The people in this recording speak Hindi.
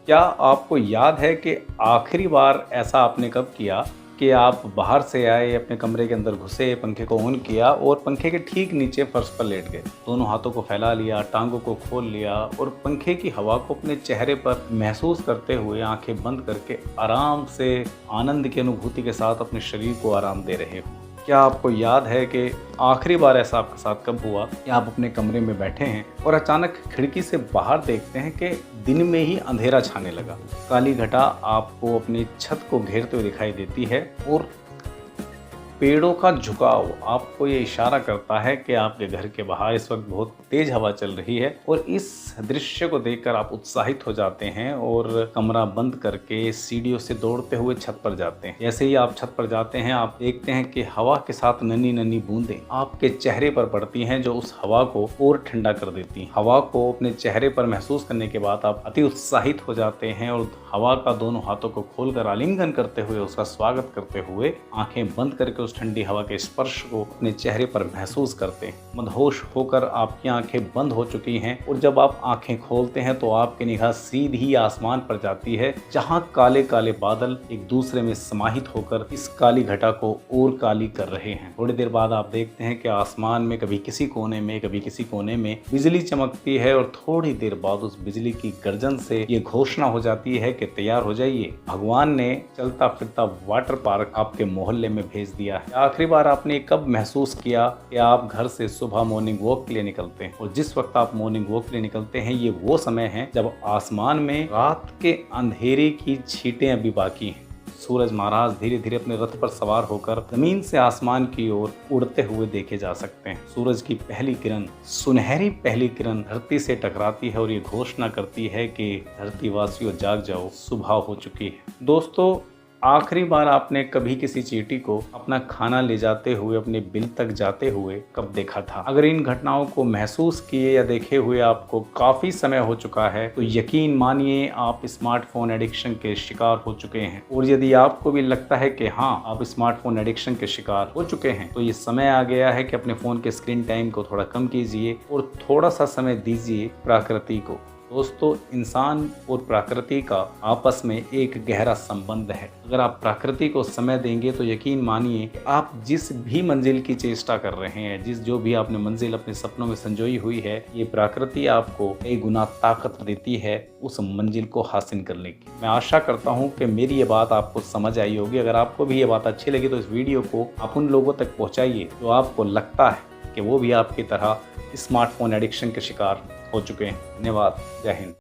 क्या आपको याद है कि आखिरी बार ऐसा आपने कब किया कि आप बाहर से आए, अपने कमरे के अंदर घुसे, पंखे को ऑन किया और पंखे के ठीक नीचे फर्श पर लेट गए। दोनों हाथों को फैला लिया, टांगों को खोल लिया और पंखे की हवा को अपने चेहरे पर महसूस करते हुए आंखें बंद करके आराम से आनंद की अनुभूति के साथ अपने शरीर को आराम दे रहे हो। क्या आपको याद है कि आखिरी बार ऐसा आपके साथ कब हुआ कि आप अपने कमरे में बैठे हैं और अचानक खिड़की से बाहर देखते हैं कि दिन में ही अंधेरा छाने लगा। काली घटा आपको अपनी छत को घेरते हुए दिखाई देती है और पेड़ों का झुकाव आपको ये इशारा करता है कि आपके घर के बाहर इस वक्त बहुत तेज हवा चल रही है और इस दृश्य को देखकर आप उत्साहित हो जाते हैं और कमरा बंद करके सीढ़ियों से दौड़ते हुए छत पर जाते हैं। जैसे ही आप छत पर जाते हैं, आप देखते हैं कि हवा के साथ नन्ही नन्ही बूंदें आपके चेहरे पर पड़ती हैं, जो उस हवा को और ठंडा कर देती हैं। हवा को अपने चेहरे पर महसूस करने के बाद आप अति उत्साहित हो जाते हैं और हवा का दोनों हाथों को खोलकर आलिंगन करते हुए, उसका स्वागत करते हुए आंखें बंद करके उस ठंडी हवा के स्पर्श को अपने चेहरे पर महसूस करते हैं। मदहोश होकर आपकी आंखें बंद हो चुकी हैं और जब आप आंखें खोलते हैं तो आपकी निगाह सीधी आसमान पर जाती है, जहां काले काले बादल एक दूसरे में समाहित होकर इस काली घटा को और काली कर रहे हैं। थोड़ी देर बाद आप देखते हैं कि आसमान में कभी किसी कोने में, कभी किसी कोने में बिजली चमकती है और थोड़ी देर बाद उस बिजली की गर्जन से ये घोषणा हो जाती है कि तैयार हो जाइए, भगवान ने चलता फिरता वाटर पार्क आपके मोहल्ले में भेज दिया है। आखिरी बार आपने कब महसूस किया कि आप घर से सुबह मॉर्निंग वॉक के लिए निकलते हैं और जिस वक्त आप मॉर्निंग वॉक के लिए निकलते हैं, ये वो समय है जब आसमान में रात के अंधेरे की छींटें अभी बाकी हैं। सूरज महाराज धीरे धीरे अपने रथ पर सवार होकर जमीन से आसमान की ओर उड़ते हुए देखे जा सकते हैं। सूरज की पहली किरण, सुनहरी पहली किरण धरती से टकराती है और ये घोषणा करती है कि धरती वासियों जाग जाओ, सुबह हो चुकी है। दोस्तों, आखिरी बार आपने कभी किसी चींटी को अपना खाना ले जाते हुए, अपने बिल तक जाते हुए कब देखा था? अगर इन घटनाओं को महसूस किए या देखे हुए आपको काफी समय हो चुका है तो यकीन मानिए आप स्मार्टफोन एडिक्शन के शिकार हो चुके हैं। और यदि आपको भी लगता है कि हाँ, आप स्मार्टफोन एडिक्शन के शिकार हो चुके हैं, तो ये समय आ गया है कि अपने फोन के स्क्रीन टाइम को थोड़ा कम कीजिए और थोड़ा सा समय दीजिए प्रकृति को। दोस्तों, इंसान और प्रकृति का आपस में एक गहरा संबंध है। अगर आप प्रकृति को समय देंगे तो यकीन मानिए आप जिस भी मंजिल की चेष्टा कर रहे हैं, जो भी आपने मंजिल अपने सपनों में संजोई हुई है, ये प्रकृति आपको कई गुना ताकत देती है उस मंजिल को हासिल करने की। मैं आशा करता हूँ कि मेरी ये बात आपको समझ आई होगी। अगर आपको भी ये बात अच्छी लगी तो इस वीडियो को आप उन लोगों तक पहुँचाइए जो आपको लगता है कि वो भी आपकी तरह स्मार्टफोन एडिक्शन के शिकार हो चुके हैं। धन्यवाद। जय हिंद।